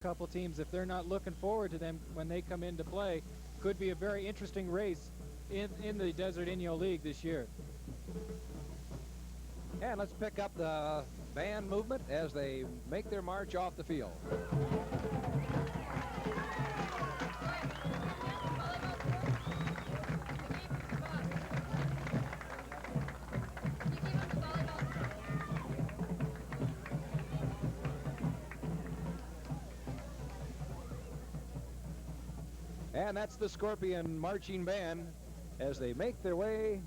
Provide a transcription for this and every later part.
couple teams, if they're not looking forward to them when they come into play, could be a very interesting race in the Desert Inyo League this year. And let's pick up the band movement as they make their march off the field. And that's the Scorpion Marching Band as they make their way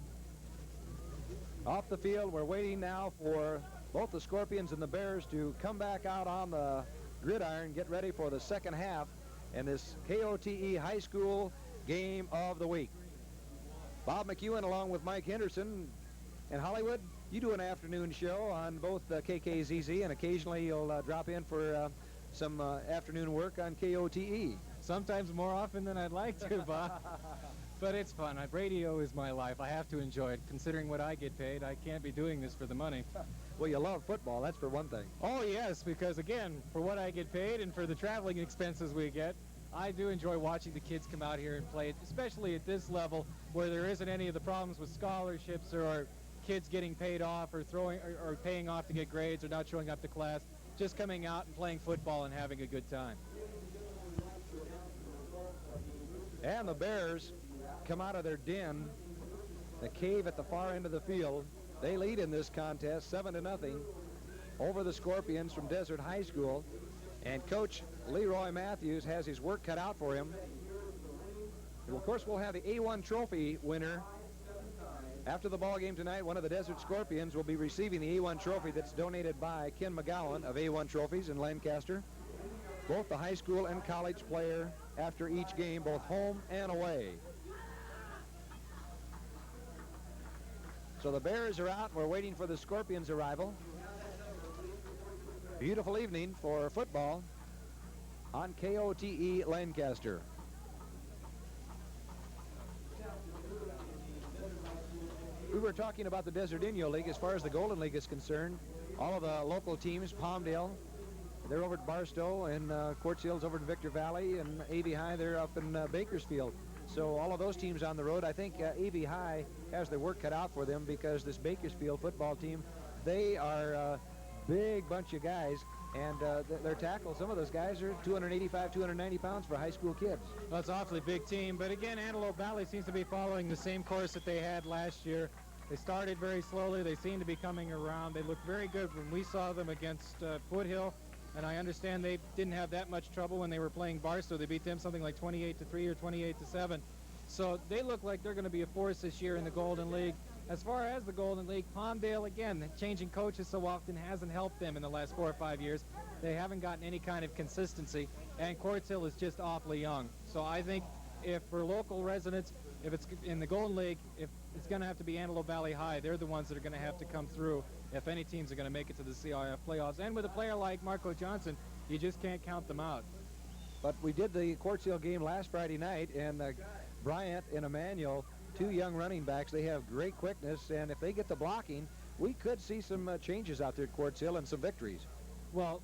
off the field. We're waiting now for both the Scorpions and the Bears to come back out on the gridiron, get ready for the second half in this KOTE High School Game of the Week. Bob McEwen along with Mike Henderson. In Hollywood, you do an afternoon show on both KKZZ, and occasionally you'll drop in for some afternoon work on KOTE. Sometimes more often than I'd like to, Bob. But it's fun. Radio is my life. I have to enjoy it. Considering what I get paid, I can't be doing this for the money. Well, you love football, that's for one thing. Oh, yes, because, again, for what I get paid and for the traveling expenses we get, I do enjoy watching the kids come out here and play, especially at this level where there isn't any of the problems with scholarships or kids getting paid off or paying off to get grades or not showing up to class. Just coming out and playing football and having a good time. And the Bears come out of their den, the cave at the far end of the field. They lead in this contest 7-0 over the Scorpions from Desert High School. And Coach Leroy Matthews has his work cut out for him. And of course, we'll have the A1 trophy winner. After the ball game tonight, one of the Desert Scorpions will be receiving the A1 trophy that's donated by Ken McGowan of A1 Trophies in Lancaster. Both the high school and college player after each game, both home and away. So the Bears are out. We're waiting for the Scorpions' arrival. Beautiful evening for football on KOTE Lancaster. We were talking about the Desert Inyo League. As far as the Golden League is concerned, all of the local teams, Palmdale, they're over at Barstow, and Quartz Hill's over in Victor Valley, and AV High, they're up in Bakersfield. So all of those teams on the road. I think AV High has their work cut out for them because this Bakersfield football team, they are a big bunch of guys, and their tackles, some of those guys are 285, 290 pounds for high school kids. Well, it's an awfully big team, but again, Antelope Valley seems to be following the same course that they had last year. They started very slowly. They seem to be coming around. They looked very good when we saw them against Foothill. And I understand they didn't have that much trouble when they were playing Barstow. They beat them something like 28-3 or 28-7. So they look like they're going to be a force this year in the Golden League. As far as the Golden League, Palmdale, again, changing coaches so often hasn't helped them in the last 4 or 5 years. They haven't gotten any kind of consistency. And Quartz Hill is just awfully young. So I think if for local residents, if it's in the Golden League, if it's going to have to be Antelope Valley High, they're the ones that are going to have to come through if any teams are going to make it to the CIF playoffs. And with a player like Marco Johnson, you just can't count them out. But we did the Quartz Hill game last Friday night, and Bryant and Emmanuel, two young running backs, they have great quickness, and if they get the blocking, we could see some changes out there at Quartz Hill and some victories. Well,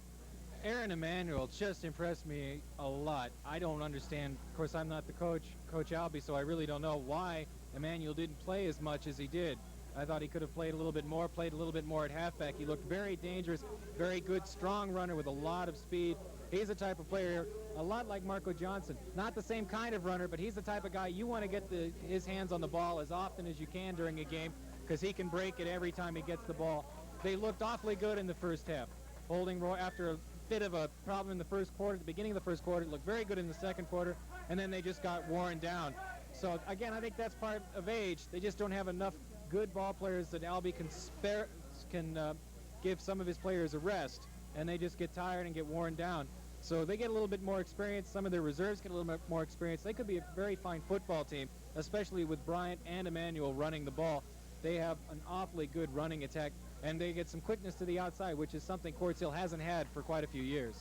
Aaron Emmanuel just impressed me a lot. I don't understand. Of course, I'm not the coach, Coach Albee, so I really don't know why Emmanuel didn't play as much as he did. I thought he could have played a little bit more at halfback. He looked very dangerous, very good, strong runner with a lot of speed. He's the type of player, a lot like Marco Johnson. Not the same kind of runner, but he's the type of guy you want to get his hands on the ball as often as you can during a game because he can break it every time he gets the ball. They looked awfully good in the first half. Holding Roy, after a bit of a problem in the first quarter, at the beginning of the first quarter, it looked very good in the second quarter, and then they just got worn down. So, again, I think that's part of age. They just don't have enough good ball players that Albee can give some of his players a rest, and they just get tired and get worn down. So they get a little bit more experience. Some of their reserves get a little bit more experience. They could be a very fine football team, especially with Bryant and Emmanuel running the ball. They have an awfully good running attack, and they get some quickness to the outside, which is something Quartz Hill hasn't had for quite a few years.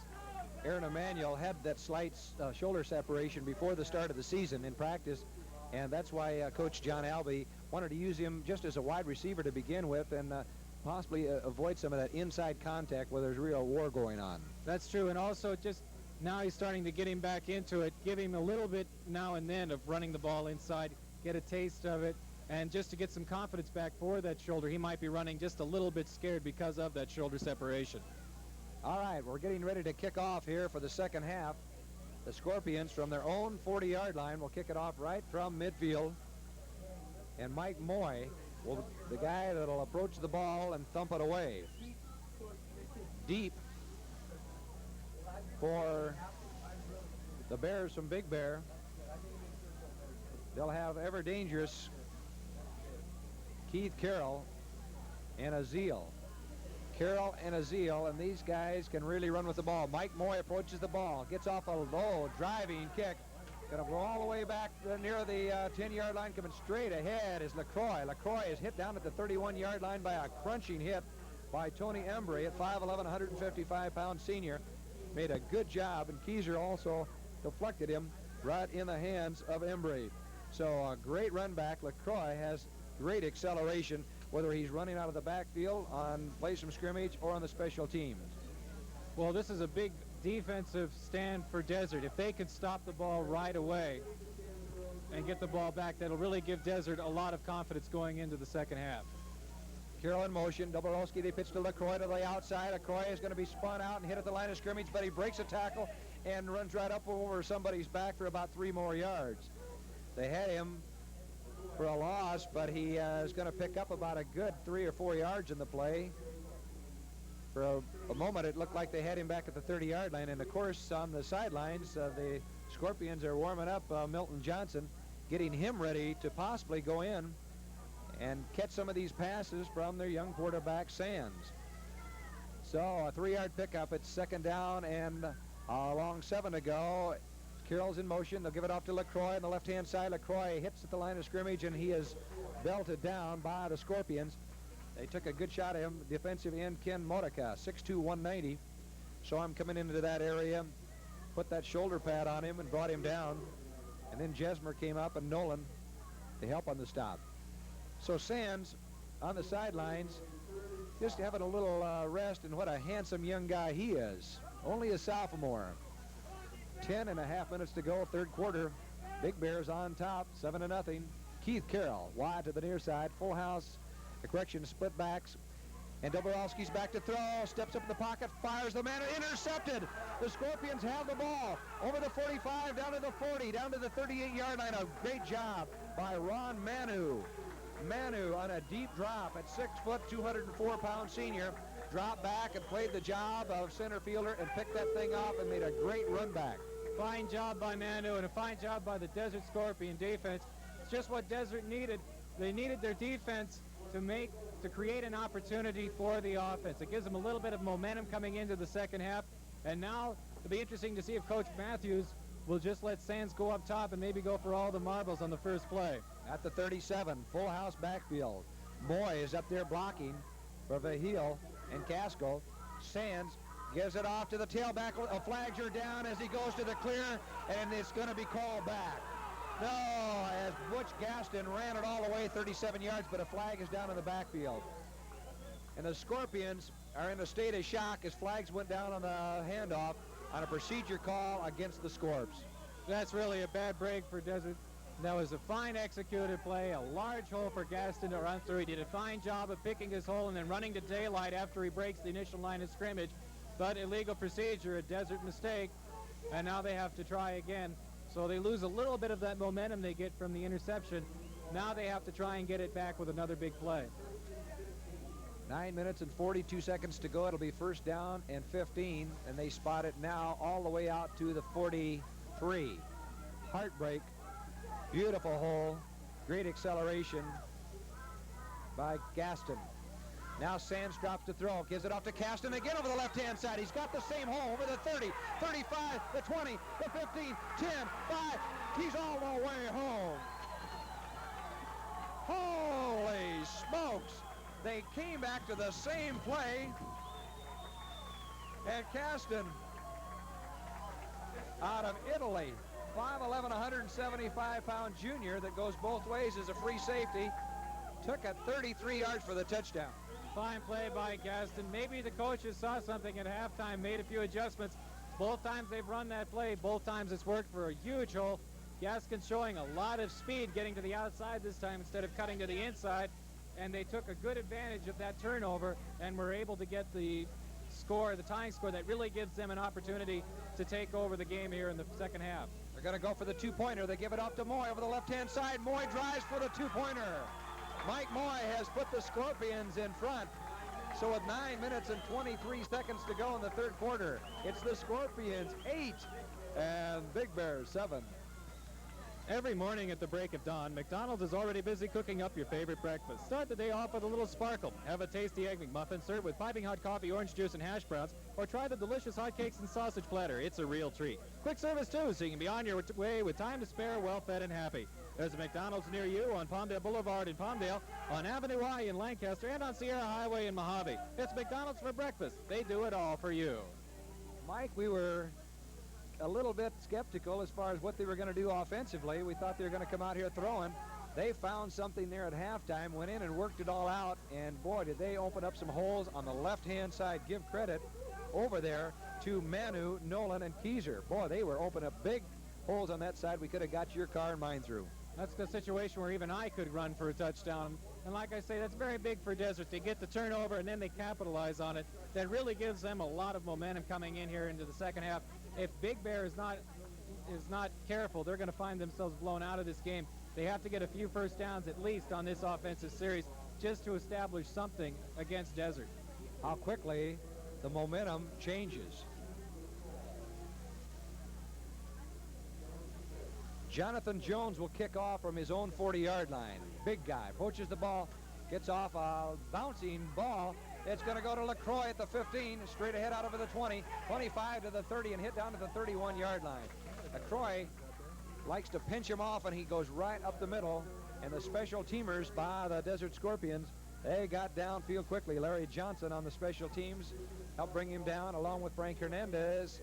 Aaron Emmanuel had that slight shoulder separation before the start of the season in practice, and that's why Coach John Albee wanted to use him just as a wide receiver to begin with and possibly avoid some of that inside contact where there's real war going on. That's true, and also just Now he's starting to get him back into it, give him a little bit now and then of running the ball inside, get a taste of it, and just to get some confidence back for that shoulder. He might be running just a little bit scared because of that shoulder separation. All right, we're getting ready to kick off here for the second half. The Scorpions from their own 40-yard line will kick it off right from midfield. And Mike Moy, the guy that'll approach the ball and thump it away. Deep for the Bears from Big Bear. They'll have ever dangerous Keith Carroll and Aziel. Carroll and Aziel, and these guys can really run with the ball. Mike Moy approaches the ball, gets off a low driving kick. Going to go all the way back near the 10-yard line, coming straight ahead is LaCroix. LaCroix is hit down at the 31-yard line by a crunching hit by Tony Embry at 5'11", 155-pound senior. Made a good job, and Keyser also deflected him right in the hands of Embry. So a great run back. LaCroix has great acceleration, whether he's running out of the backfield on plays from scrimmage or on the special teams. Well, this is a big defensive stand for Desert. If they could stop the ball right away and get the ball back, that'll really give Desert a lot of confidence going into the second half. Carroll in motion. Dobrowski, they pitch to LaCroix to the outside. LaCroix is going to be spun out and hit at the line of scrimmage, but he breaks a tackle and runs right up over somebody's back for about 3 more yards. They had him for a loss, but he is going to pick up about a good 3 or 4 yards in the play. For a moment, it looked like they had him back at the 30-yard line, and of course, on the sidelines, the Scorpions are warming up Milton Johnson, getting him ready to possibly go in and catch some of these passes from their young quarterback, Sands. So a 3-yard pickup. It's second down and along 7 to go. Carroll's in motion. They'll give it off to LaCroix on the left-hand side. LaCroix hits at the line of scrimmage, and he is belted down by the Scorpions. They took a good shot at him, defensive end Ken Modica, 6'2", 190. Saw him coming into that area, put that shoulder pad on him and brought him down. And then Jesmer came up and Nolan to help on the stop. So Sands on the sidelines, just having a little rest, and what a handsome young guy he is. Only a sophomore. 10.5 minutes to go, third quarter. Big Bears on top, 7-0. Keith Carroll wide to the near side, full house. The correction, split backs. And Dobrowski's back to throw, steps up in the pocket, fires the man, intercepted. The Scorpions have the ball over the 45, down to the 40, down to the 38-yard line. A great job by Ron Manu. Manu on a deep drop at 6 foot, 204-pound senior. Dropped back and played the job of center fielder and picked that thing off and made a great run back. Fine job by Manu and a fine job by the Desert Scorpion defense. It's just what Desert needed. They needed their defense to create an opportunity for the offense. It gives them a little bit of momentum coming into the second half. And now it'll be interesting to see if Coach Matthews will just let Sands go up top and maybe go for all the marbles on the first play. At the 37, full house backfield. Moy is up there blocking for Vahil and Casco. Sands gives it off to the tailback. Flags are down as he goes to the clear, and it's going to be called back. No, as Butch Gaston ran it all the way 37 yards, but a flag is down in the backfield. And the Scorpions are in a state of shock as flags went down on the handoff on a procedure call against the Scorps. That's really a bad break for Desert. That was a fine executed play, a large hole for Gaston to run through. He did a fine job of picking his hole and then running to daylight after he breaks the initial line of scrimmage. But illegal procedure, a Desert mistake, and now they have to try again. So they lose a little bit of that momentum they get from the interception. Now they have to try and get it back with another big play. 9 minutes and 42 seconds to go. It'll be first down and 15, and they spot it now all the way out to the 43. Heartbreak. Beautiful hole. Great acceleration by Gaston. Now Sands drops to throw. Gives it off to Gaston again over the left-hand side. He's got the same hole over the 30, 35, the 20, the 15, 10, 5. He's all the way home. Holy smokes. They came back to the same play. And Gaston, out of Italy, 5'11", 175-pound junior that goes both ways as a free safety, took it 33 yards for the touchdown. Fine play by Gaston. Maybe the coaches saw something at halftime, made a few adjustments, Both times they've run that play, both times it's worked for a huge hole. Gaskin's showing a lot of speed getting to the outside this time instead of cutting to the inside, and they took a good advantage of that turnover and were able to get the score, the tying score, that really gives them an opportunity to take over the game here in the second half. They're going to go for the two-pointer. They give it off to Moy over the left-hand side. Moy drives for the two-pointer. Mike Moy has put the Scorpions in front. So with 9 minutes and 23 seconds to go in the third quarter, it's the Scorpions 8 and Big Bears 7. Every morning at the break of dawn, McDonald's is already busy cooking up your favorite breakfast. Start the day off with a little sparkle. Have a tasty Egg McMuffin served with piping hot coffee, orange juice, and hash browns, or try the delicious hotcakes and sausage platter. It's a real treat. Quick service, too, so you can be on your way with time to spare, well-fed, and happy. There's a McDonald's near you on Palmdale Boulevard in Palmdale, on Avenue I in Lancaster, and on Sierra Highway in Mojave. It's McDonald's for breakfast. They do it all for you. Mike, we were a little bit skeptical as far as what they were going to do offensively. We thought they were going to come out here throwing. They found something there at halftime, went in and worked it all out, and boy, did they open up some holes on the left-hand side. Give credit over there to Manu, Nolan, and Keyser. Boy, they were opening up big holes on that side. We could have got your car and mine through. That's the situation where even I could run for a touchdown. And like I say, that's very big for Desert. They get the turnover and then they capitalize on it. That really gives them a lot of momentum coming in here into the second half. If Big Bear is not careful, they're going to find themselves blown out of this game. They have to get a few first downs at least on this offensive series just to establish something against Desert. How quickly the momentum changes. Jonathan Jones will kick off from his own 40-yard line. Big guy, poaches the ball, gets off a bouncing ball. It's going to go to LaCroix at the 15, straight ahead out over the 20, 25 to the 30, and hit down to the 31-yard line. LaCroix likes to pinch him off, and he goes right up the middle. And the special teamers by the Desert Scorpions, they got downfield quickly. Larry Johnson on the special teams helped bring him down, along with Frank Hernandez.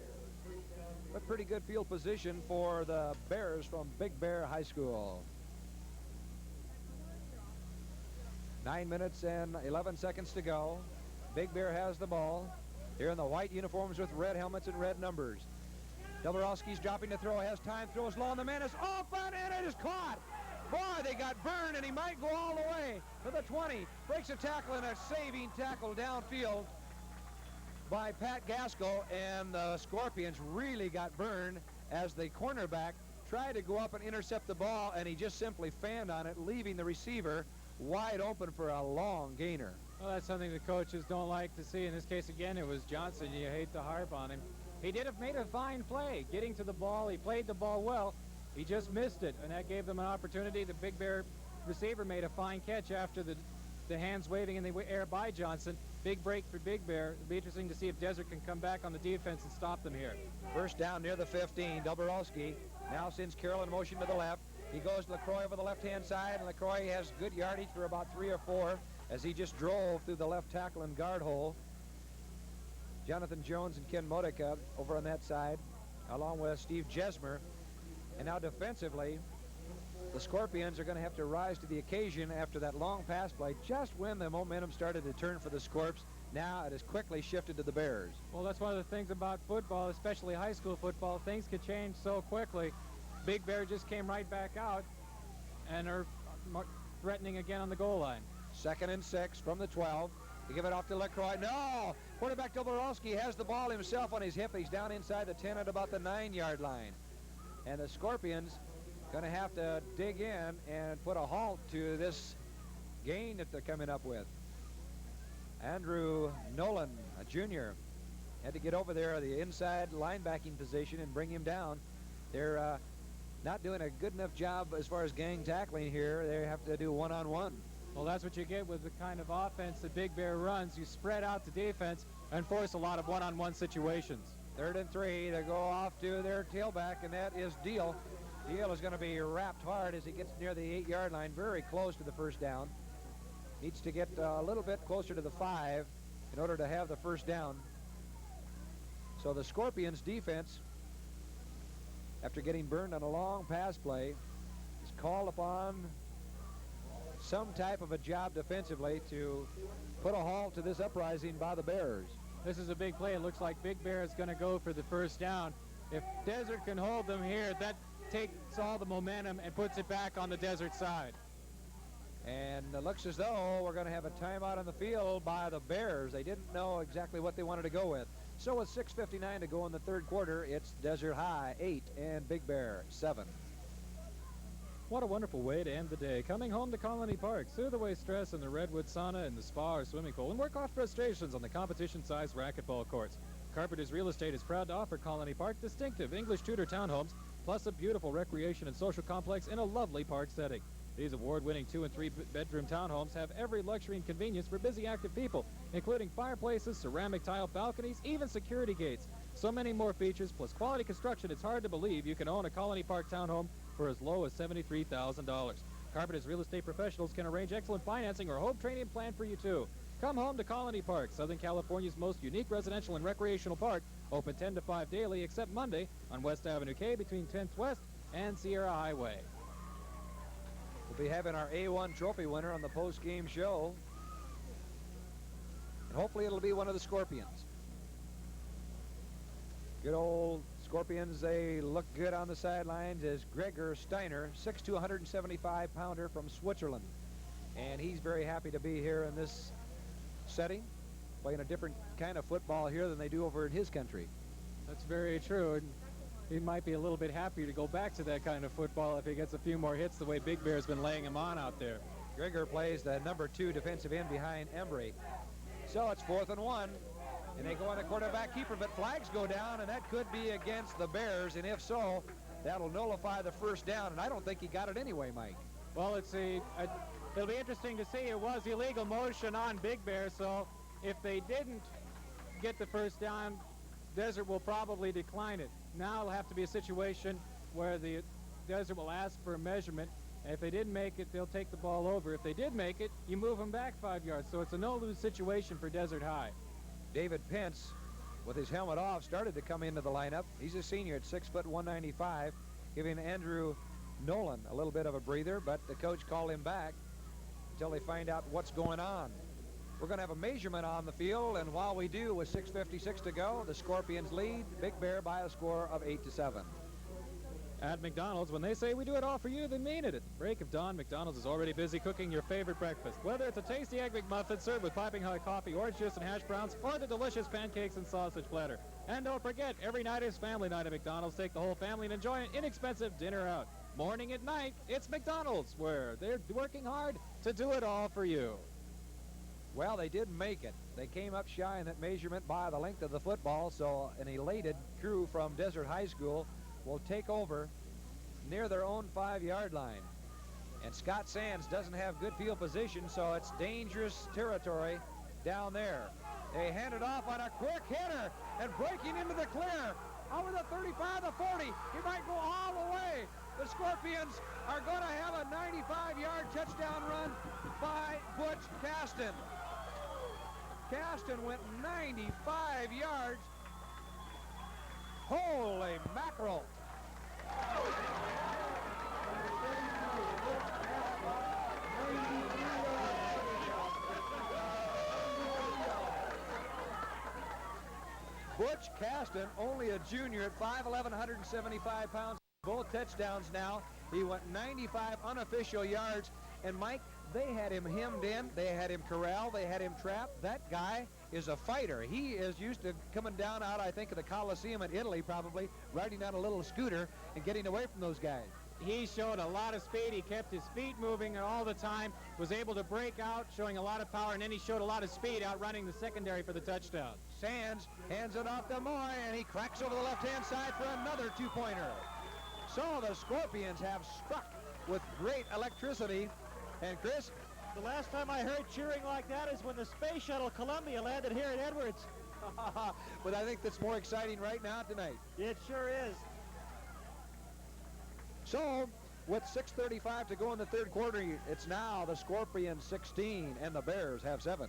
A pretty good field position for the Bears from Big Bear High School. 9 minutes and 11 seconds to go. Big Bear has the ball. Here in the white uniforms with red helmets and red numbers. Doborowski's dropping to throw, has time, throws low, and the man is off, and it is caught. Boy, they got burned, and he might go all the way to the 20. Breaks a tackle and a saving tackle downfield by Pat Gaskell, and the Scorpions really got burned as the cornerback tried to go up and intercept the ball, and he just simply fanned on it, leaving the receiver wide open for a long gainer. Well, that's something the coaches don't like to see. In this case, again, it was Johnson. You hate to harp on him. He have made a fine play getting to the ball. He played the ball well. He just missed it, and that gave them an opportunity. The Big Bear receiver made a fine catch after the hands waving in the air by Johnson. Big break for Big Bear. It'll be interesting to see if Desert can come back on the defense and stop them here. First down near the 15. Doborowski now sends Carroll in motion to the left. He goes to LaCroix over the left-hand side, and LaCroix has good yardage for about 3 or 4 as he just drove through the left tackle and guard hole. Jonathan Jones and Ken Modica over on that side, along with Steve Jesmer. And now defensively, the Scorpions are going to have to rise to the occasion after that long pass play, just when the momentum started to turn for the Scorps. Now it has quickly shifted to the Bears. Well, that's one of the things about football, especially high school football. Things can change so quickly. Big Bear just came right back out and are threatening again on the goal line. 2nd and 6 from the 12. They give it off to LaCroix. No! Quarterback Doborowski has the ball himself on his hip. He's down inside the 10 at about the 9-yard line. And the Scorpions going to have to dig in and put a halt to this gain that they're coming up with. Andrew Nolan, a junior, had to get over there the inside linebacking position and bring him down. They're not doing a good enough job as far as gang tackling here. They have to do one-on-one. Well, that's what you get with the kind of offense that Big Bear runs. You spread out the defense and force a lot of one-on-one situations. 3rd and 3. They go off to their tailback, and that is Deal. Deal is going to be wrapped hard as he gets near the 8-yard line, very close to the first down. Needs to get a little bit closer to the 5 in order to have the first down. So the Scorpions defense, after getting burned on a long pass play, is called upon some type of a job defensively to put a halt to this uprising by the Bears. This is a big play. It looks like Big Bear is going to go for the first down. If Desert can hold them here, that takes all the momentum and puts it back on the Desert side. And it looks as though we're going to have a timeout on the field by the Bears. They didn't know exactly what they wanted to go with. So with 6:59 to go in the third quarter, it's Desert High 8 and Big Bear 7. What a wonderful way to end the day. Coming home to Colony Park. Soothe away stress in the Redwood sauna and the spa or swimming pool, and work off frustrations on the competition-sized racquetball courts. Carpenter's Real Estate is proud to offer Colony Park distinctive English Tudor townhomes, plus a beautiful recreation and social complex in a lovely park setting. These award-winning 2- and 3-bedroom townhomes have every luxury and convenience for busy, active people, including fireplaces, ceramic tile balconies, even security gates. So many more features, plus quality construction, it's hard to believe you can own a Colony Park townhome for as low as $73,000. Carpenter's Real Estate professionals can arrange excellent financing or home training plan for you, too. Come home to Colony Park, Southern California's most unique residential and recreational park, open 10 to 5 daily, except Monday, on West Avenue K between 10th West and Sierra Highway. We'll be having our A1 trophy winner on the post-game show. And hopefully it'll be one of the Scorpions. Good old Scorpions, they look good on the sidelines as Gregor Steiner, 6'2", 175-pounder from Switzerland. And he's very happy to be here in this setting, playing a different kind of football here than they do over in his country. That's very true. And he might be a little bit happier to go back to that kind of football if he gets a few more hits the way Big Bear's been laying him on out there. Gregor plays the number 2 defensive end behind Embry. So it's 4th and 1. And they go on the quarterback keeper, but flags go down, and that could be against the Bears. And if so, that'll nullify the first down. And I don't think he got it anyway, Mike. Well, it'll be interesting to see. It was illegal motion on Big Bear, so if they didn't get the first down, Desert will probably decline it. Now it'll have to be a situation where the Desert will ask for a measurement. And if they didn't make it, they'll take the ball over. If they did make it, you move them back 5 yards. So it's a no-lose situation for Desert High. David Pence, with his helmet off, started to come into the lineup. He's a senior at 6 foot 195, giving Andrew Nolan a little bit of a breather, but the coach called him back until they find out what's going on. We're going to have a measurement on the field, and while we do, with 6:56 to go, the Scorpions lead Big Bear by a score of 8-7. At McDonald's, when they say we do it all for you, they mean it. At the break of dawn, McDonald's is already busy cooking your favorite breakfast. Whether it's a tasty Egg McMuffin served with piping hot coffee, orange juice, and hash browns, or the delicious pancakes and sausage platter. And don't forget, every night is family night at McDonald's. Take the whole family and enjoy an inexpensive dinner out. Morning and night, it's McDonald's, where they're working hard to do it all for you. Well, they did make it. They came up shy in that measurement by the length of the football, so an elated crew from Desert High School will take over near their own 5-yard line. And Scott Sands doesn't have good field position, so it's dangerous territory down there. They hand it off on a quick hitter and breaking into the clear. Over the 35, the 40. He might go all the way. The Scorpions are going to have a 95-yard touchdown run by Butch Caston. Caston went 95 yards. Holy mackerel. Butch Caston, only a junior at 5'11", 175 pounds. Both touchdowns now. He went 95 unofficial yards. And Mike, they had him hemmed in. They had him corralled. They had him trapped. That guy is a fighter. He is used to coming down out, I think, of the Coliseum in Italy, probably, riding down a little scooter and getting away from those guys. He showed a lot of speed. He kept his feet moving all the time, was able to break out, showing a lot of power, and then he showed a lot of speed out running the secondary for the touchdown. Sands hands it off to Moy, and he cracks over the left-hand side for another two-pointer. So the Scorpions have struck with great electricity. And Chris, the last time I heard cheering like that is when the Space Shuttle Columbia landed here at Edwards. But I think that's more exciting right now tonight. It sure is. So, with 6:35 to go in the third quarter, it's now the Scorpions 16 and the Bears have 7.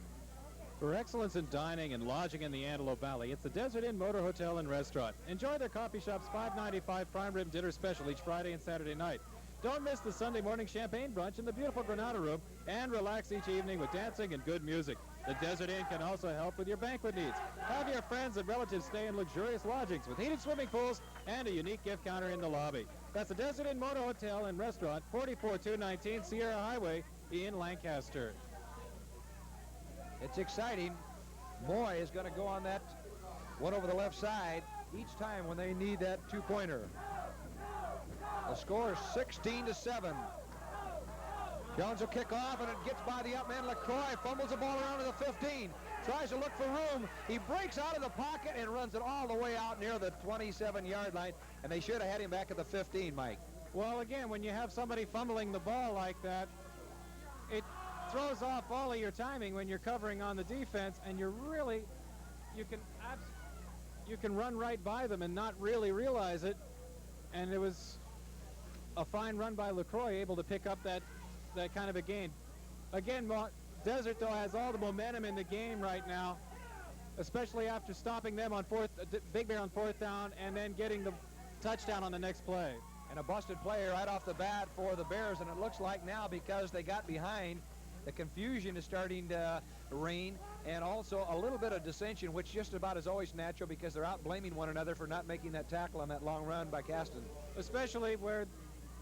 For excellence in dining and lodging in the Antelope Valley, it's the Desert Inn Motor Hotel and Restaurant. Enjoy their coffee shop's $5.95 prime rib dinner special each Friday and Saturday night. Don't miss the Sunday morning champagne brunch in the beautiful Granada Room, and relax each evening with dancing and good music. The Desert Inn can also help with your banquet needs. Have your friends and relatives stay in luxurious lodgings with heated swimming pools and a unique gift counter in the lobby. That's the Desert Inn Motor Hotel and Restaurant, 44219 Sierra Highway in Lancaster. It's exciting. Moy is going to go on that one over the left side each time when they need that two-pointer. The score is 16-7. Jones will kick off, and it gets by the up man. LaCroix fumbles the ball around to the 15. Tries to look for room. He breaks out of the pocket and runs it all the way out near the 27-yard line, and they should have had him back at the 15, Mike. Well, again, when you have somebody fumbling the ball like that, it throws off all of your timing when you're covering on the defense, and you can run right by them and not really realize it. And it was a fine run by LaCroix, able to pick up that kind of a gain. Again, Desert, though, has all the momentum in the game right now, especially after stopping them on Big Bear on fourth down and then getting the touchdown on the next play. And a busted play right off the bat for the Bears, and it looks like now, because they got behind, the confusion is starting to reign, and also a little bit of dissension, which just about is always natural because they're out blaming one another for not making that tackle on that long run by Caston. Especially where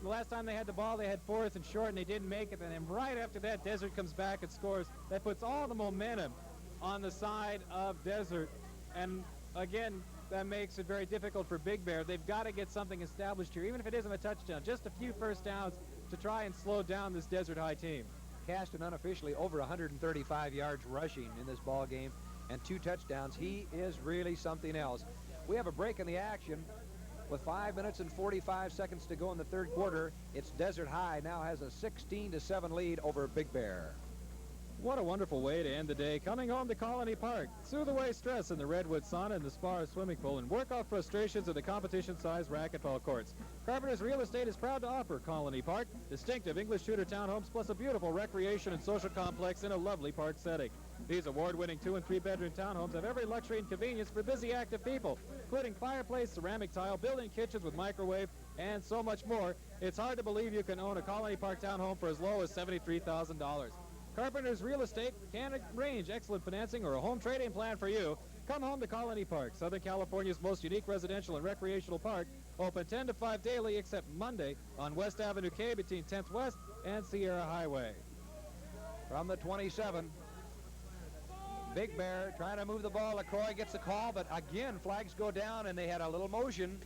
the last time they had the ball, they had fourth and short, and they didn't make it. And then right after that, Desert comes back and scores. That puts all the momentum on the side of Desert. And again, that makes it very difficult for Big Bear. They've got to get something established here, even if it isn't a touchdown. Just a few first downs to try and slow down this Desert High team. Caston unofficially over 135 yards rushing in this ball game and 2 touchdowns. He is really something else. We have a break in the action. With 5 minutes and 45 seconds to go in the third quarter, it's Desert High now has a 16-7 lead over Big Bear. What a wonderful way to end the day, coming home to Colony Park. Soothe away stress in the Redwood sauna and the Spar swimming pool, and work off frustrations at the competition-sized racquetball courts. Carpenter's Real Estate is proud to offer Colony Park distinctive English Tudor townhomes plus a beautiful recreation and social complex in a lovely park setting. These award-winning 2- and 3-bedroom townhomes have every luxury and convenience for busy, active people, including fireplace, ceramic tile, built-in kitchens with microwave, and so much more. It's hard to believe you can own a Colony Park townhome for as low as $73,000. Carpenter's Real Estate can arrange excellent financing or a home trading plan for you. Come home to Colony Park, Southern California's most unique residential and recreational park, open 10 to 5 daily except Monday on West Avenue K between 10th West and Sierra Highway. From the 27, Big Bear trying to move the ball. LaCroix gets the call, but again, flags go down, and they had a little motion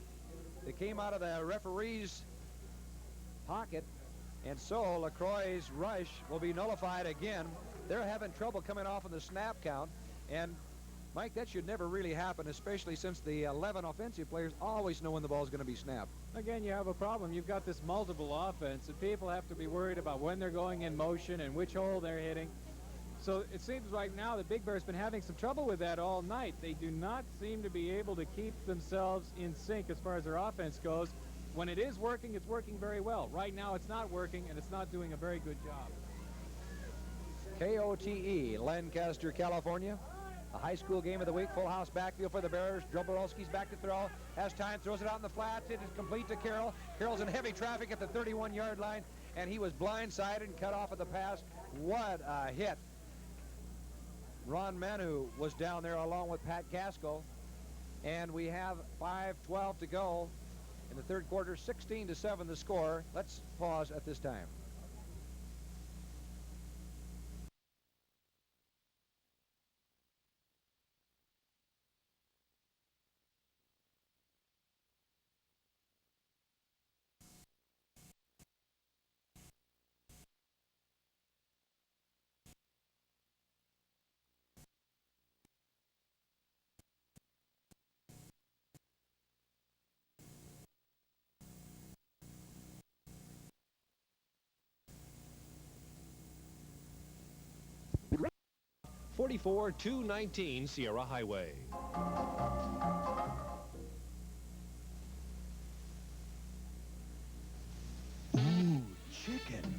that came out of the referee's pocket. And so LaCroix's rush will be nullified again. They're having trouble coming off of the snap count. And, Mike, that should never really happen, especially since the 11 offensive players always know when the ball is going to be snapped. Again, you have a problem. You've got this multiple offense, and people have to be worried about when they're going in motion and which hole they're hitting. So it seems right now that Big Bear's been having some trouble with that all night. They do not seem to be able to keep themselves in sync as far as their offense goes. When it is working, it's working very well. Right now, it's not working, and it's not doing a very good job. KOTE, Lancaster, California. A high school game of the week. Full house backfield for the Bears. Droborowski's back to throw. Has time, throws it out in the flats. It is complete to Carroll. Carroll's in heavy traffic at the 31-yard line, and he was blindsided and cut off at the pass. What a hit. Ron Manu was down there along with Pat Casco, and we have 5:12 to go in the third quarter. 16-7 the score. Let's pause at this time. (44-219) Sierra Highway. Ooh, chicken.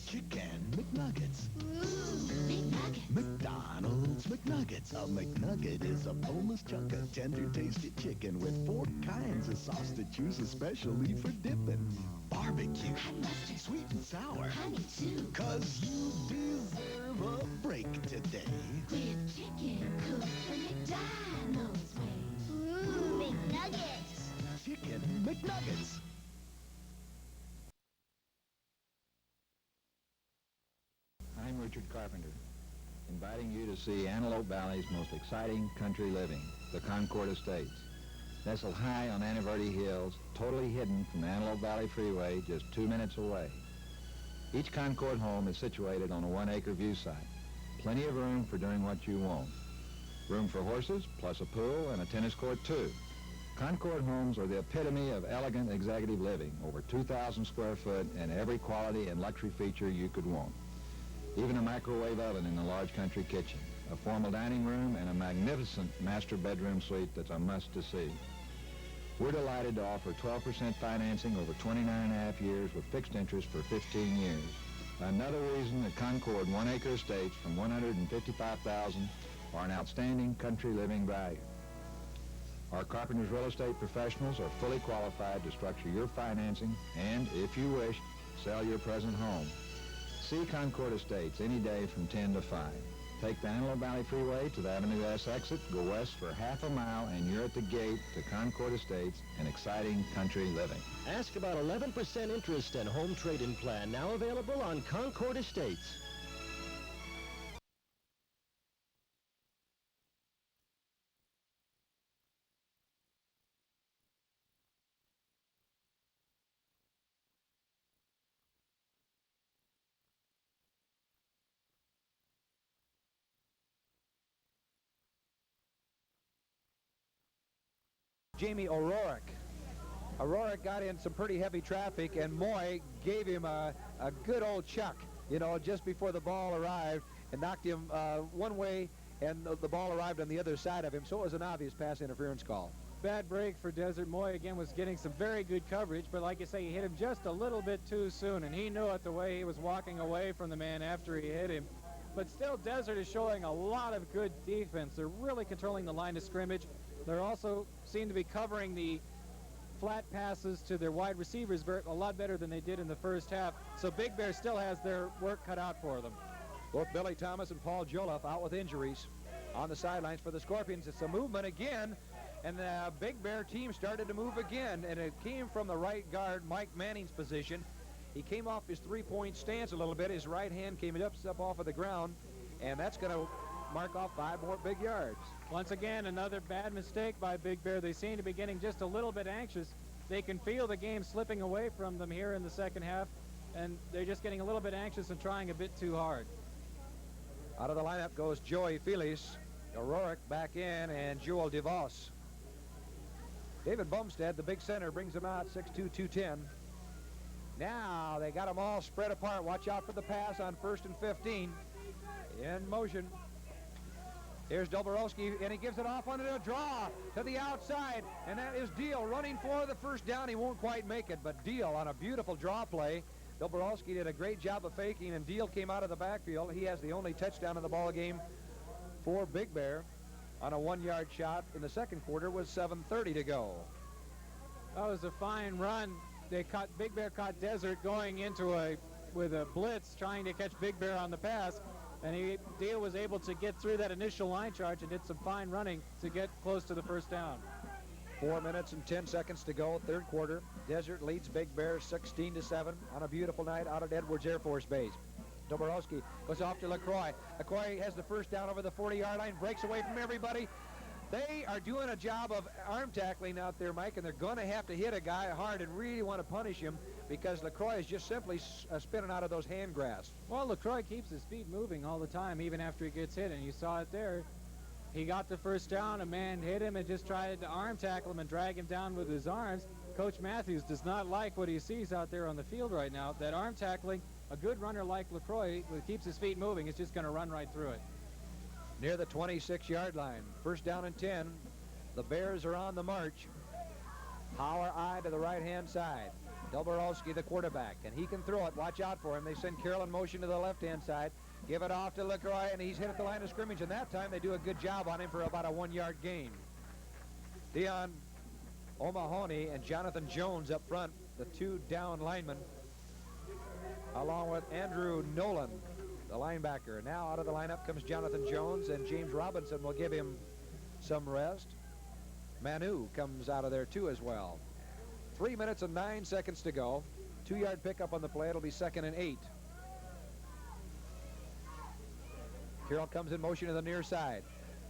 Chicken McNuggets. Ooh, big nuggets. McDonald's McNuggets. McNuggets. A McNugget is a boneless chunk of tender, tasty chicken with 4 kinds of sauce to choose, especially for dipping. Barbecue, hot mustard, sweet and sour, honey too. 'cause you deserve a break today. With chicken cooked the McDonald's way. Ooh, McNuggets. Chicken McNuggets. I'm Richard Carpenter, inviting you to see Antelope Valley's most exciting country living, the Concord Estates. Nestled high on Anaverdi Hills, totally hidden from the Antelope Valley Freeway, just 2 minutes away. Each Concord home is situated on a 1-acre view site. Plenty of room for doing what you want. Room for horses, plus a pool and a tennis court too. Concord homes are the epitome of elegant executive living, over 2,000 square foot and every quality and luxury feature you could want. Even a microwave oven in the large country kitchen, a formal dining room, and a magnificent master bedroom suite that's a must to see. We're delighted to offer 12% financing over 29.5 years with fixed interest for 15 years. Another reason that Concord 1-acre estates from $155,000 are an outstanding country living value. Our Carpenters Real Estate professionals are fully qualified to structure your financing and, if you wish, sell your present home. See Concord Estates any day from 10 to 5. Take the Antelope Valley Freeway to the Avenue S exit, go west for half a mile, and you're at the gate to Concord Estates, an exciting country living. Ask about 11% interest and home trade-in plan now available on Concord Estates. Jamie O'Rourke. O'Rourke got in some pretty heavy traffic, and Moy gave him a good old chuck, you know, just before the ball arrived, and knocked him one way, and the ball arrived on the other side of him, so it was an obvious pass interference call. Bad break for Desert. Moy again was getting some very good coverage, but like you say, he hit him just a little bit too soon, and he knew it the way he was walking away from the man after he hit him. But still, Desert is showing a lot of good defense. They're really controlling the line of scrimmage. They also seem to be covering the flat passes to their wide receivers a lot better than they did in the first half. So Big Bear still has their work cut out for them. Both Billy Thomas and Paul Joliffe out with injuries on the sidelines for the Scorpions. It's a movement again, and the Big Bear team started to move again, and it came from the right guard, Mike Manning's position. He came off his three-point stance a little bit. His right hand came up off of the ground, and that's going to mark off 5 more big yards. Once again, another bad mistake by Big Bear. They seem to be getting just a little bit anxious. They can feel the game slipping away from them here in the second half, and they're just getting a little bit anxious and trying a bit too hard. Out of the lineup goes Joey Felice, O'Rourke back in, and Joel DeVos. David Bumstead, the big center, brings him out 6'2", 210. Now they got them all spread apart. Watch out for the pass on 1st and 15. In motion. Here's Dobrowski, and he gives it off on a draw to the outside, and that is Deal running for the first down. He won't quite make it, but Deal on a beautiful draw play. Dobrowski did a great job of faking, and Deal came out of the backfield. He has the only touchdown in the ball game for Big Bear on a 1-yard shot in the second quarter with 7:30 to go. That was a fine run. Big Bear caught Desert going into with a blitz, trying to catch Big Bear on the pass. And Deal was able to get through that initial line charge and did some fine running to get close to the first down. 4 minutes and 10 seconds to go, third quarter. Desert leads Big Bear 16-7 on a beautiful night out at Edwards Air Force Base. Dobrowski goes off to LaCroix. LaCroix has the first down over the 40-yard line, breaks away from everybody. They are doing a job of arm tackling out there, Mike, and they're going to have to hit a guy hard and really want to punish him because LaCroix is just simply spinning out of those hand grasps. Well, LaCroix keeps his feet moving all the time, even after he gets hit, and you saw it there. He got the first down, a man hit him and just tried to arm tackle him and drag him down with his arms. Coach Matthews does not like what he sees out there on the field right now. That arm tackling, a good runner like LaCroix, who keeps his feet moving, is just going to run right through it. Near the 26-yard line, first down and 10. The Bears are on the march. Power eye to the right-hand side. Dobrowski, the quarterback, and he can throw it. Watch out for him. They send Carroll in motion to the left-hand side. Give it off to LaCroix, and he's hit at the line of scrimmage, and that time they do a good job on him for about a 1-yard gain. Dion O'Mahony and Jonathan Jones up front, the 2 down linemen, along with Andrew Nolan, the linebacker. Now out of the lineup comes Jonathan Jones, and James Robinson will give him some rest. Manu comes out of there too as well. 3 minutes and 9 seconds to go. 2-yard pickup on the play. It'll be 2nd and 8. Carroll comes in motion to the near side.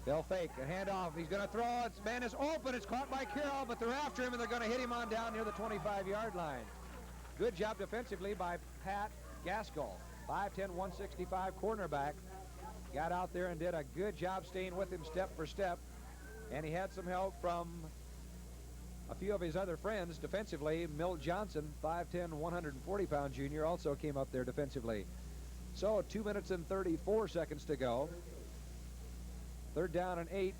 They'll fake a handoff. He's going to throw. It's man is open. It's caught by Carroll, but they're after him, and they're going to hit him on down near the 25-yard line. Good job defensively by Pat Gaskell, 5'10", 165 cornerback. Got out there and did a good job staying with him step for step, and he had some help from a few of his other friends defensively. Milt Johnson, 5'10", 140-pound junior, also came up there defensively. So 2 minutes and 34 seconds to go. 3rd down and 8.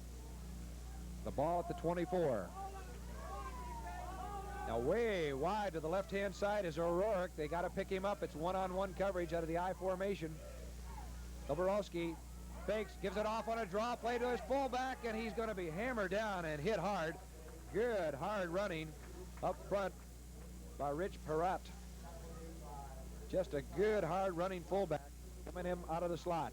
The ball at the 24. Now way wide to the left-hand side is O'Rourke. They got to pick him up. It's one-on-one coverage out of the I formation. Doborowski fakes, gives it off on a draw play to his fullback, and he's going to be hammered down and hit hard. Good hard running up front by Rich Perrott. Just a good hard running fullback coming in out of the slot.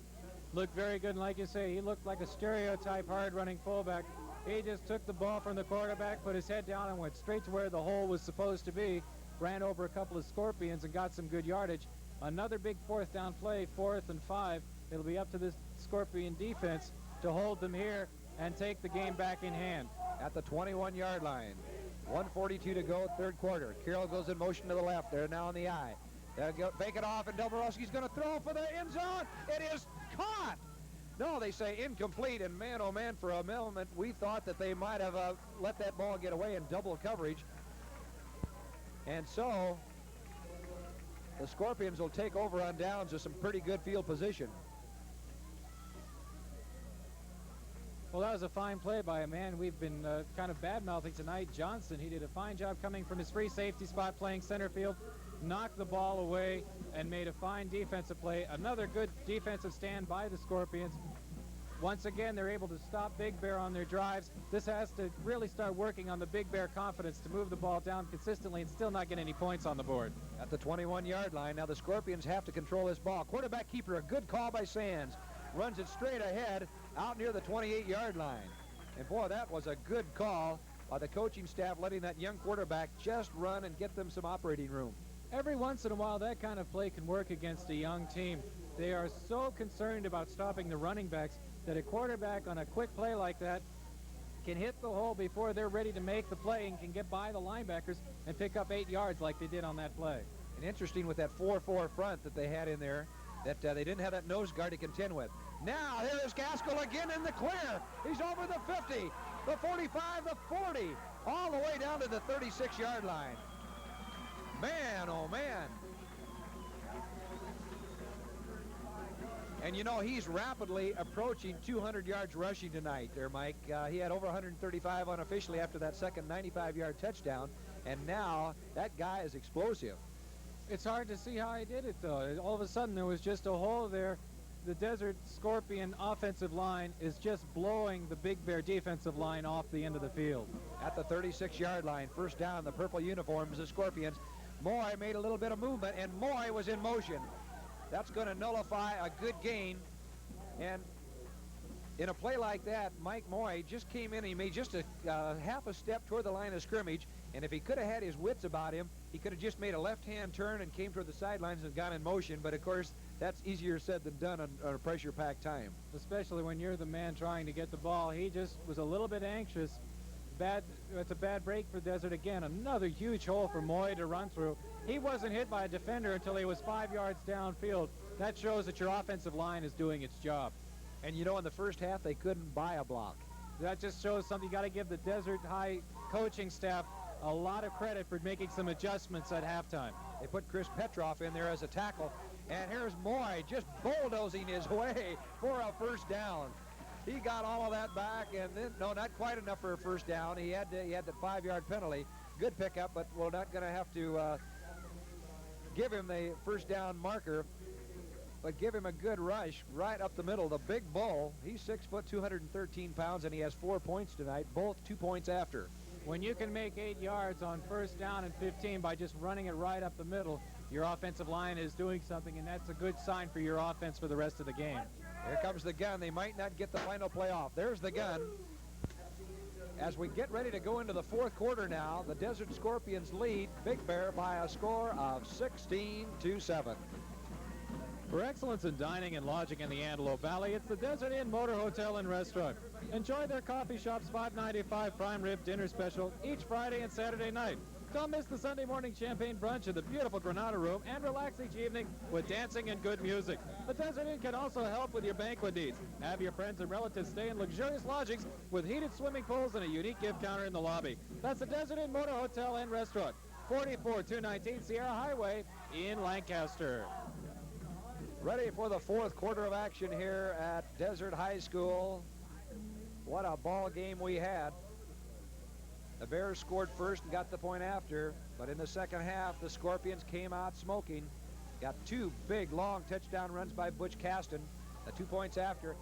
Looked very good, and like you say, he looked like a stereotype hard-running fullback. He just took the ball from the quarterback, put his head down, and went straight to where the hole was supposed to be. Ran over a couple of Scorpions and got some good yardage. Another big 4th down play, 4th and 5. It'll be up to this Scorpion defense to hold them here and take the game back in hand. At the 21-yard line. 1:42 to go, 3rd quarter. Carroll goes in motion to the left. They're now on the I. They'll fake it off, and Doborowski's going to throw for the end zone. It is caught. No, they say incomplete, and man, oh man, for a moment, we thought that they might have let that ball get away in double coverage. And so the Scorpions will take over on downs with some pretty good field position. Well, that was a fine play by a man we've been kind of bad-mouthing tonight, Johnson. He did a fine job coming from his free safety spot playing center field, knocked the ball away, and made a fine defensive play. Another good defensive stand by the Scorpions. Once again, they're able to stop Big Bear on their drives. This has to really start working on the Big Bear confidence to move the ball down consistently and still not get any points on the board. At the 21-yard line, now the Scorpions have to control this ball. Quarterback keeper, a good call by Sands. Runs it straight ahead out near the 28-yard line. And boy, that was a good call by the coaching staff, letting that young quarterback just run and get them some operating room. Every once in a while, that kind of play can work against a young team. They are so concerned about stopping the running backs that a quarterback on a quick play like that can hit the hole before they're ready to make the play and can get by the linebackers and pick up 8 yards like they did on that play. And interesting with that 4-4 front that they had in there, that they didn't have that nose guard to contend with. Now, here is Gaskell again in the clear. He's over the 50, the 45, the 40, all the way down to the 36-yard line. Man, oh man. And you know, he's rapidly approaching 200 yards rushing tonight there, Mike. He had over 135 unofficially after that second 95-yard touchdown, and now that guy is explosive. It's hard to see how he did it, though. All of a sudden, there was just a hole there. The Desert Scorpion offensive line is just blowing the Big Bear defensive line off the end of the field. At the 36-yard line, 1st down, the purple uniforms, the Scorpions. Moy made a little bit of movement, and Moy was in motion. That's going to nullify a good gain. And in a play like that, Mike Moy just came in and he made just a half a step toward the line of scrimmage. And if he could have had his wits about him, he could have just made a left-hand turn and came toward the sidelines and got in motion. But, of course, that's easier said than done on a pressure-packed time. Especially when you're the man trying to get the ball. He just was a little bit anxious. It's a bad break for Desert again. Another huge hole for Moy to run through. He wasn't hit by a defender until he was 5 yards downfield. That shows that your offensive line is doing its job. And, you know, in the first half, they couldn't buy a block. That just shows something. You got to give the Desert High coaching staff a lot of credit for making some adjustments at halftime. They put Chris Petroff in there as a tackle. And here's Moy just bulldozing his way for a 1st down. He got all of that back, and then, no, not quite enough for a 1st down. He had the 5-yard penalty. Good pickup, but we're not going to have to give him the 1st down marker. but give him a good rush right up the middle. The big bull, he's 6 foot, 213 pounds, and he has 4 points tonight, both 2 points after. When you can make 8 yards on first down and 15 by just running it right up the middle, your offensive line is doing something, and that's a good sign for your offense for the rest of the game. Here comes the gun. They might not get the final play off. There's the gun. As we get ready to go into the fourth quarter now, the Desert Scorpions lead Big Bear by a score of 16-7. For excellence in dining and lodging in the Antelope Valley, it's the Desert Inn Motor Hotel and Restaurant. Enjoy their coffee shop's $5.95 prime rib dinner special each Friday and Saturday night. Don't miss the Sunday morning champagne brunch in the beautiful Granada Room, and relax each evening with dancing and good music. The Desert Inn can also help with your banquet needs. Have your friends and relatives stay in luxurious lodgings with heated swimming pools and a unique gift counter in the lobby. That's the Desert Inn Motor Hotel and Restaurant, 44219 Sierra Highway in Lancaster. Ready for the fourth quarter of action here at Desert High School. What a ball game we had. The Bears scored first and got the point after, but in the second half, the Scorpions came out smoking. Got 2 big, long touchdown runs by Butch Caston, the 2 points after.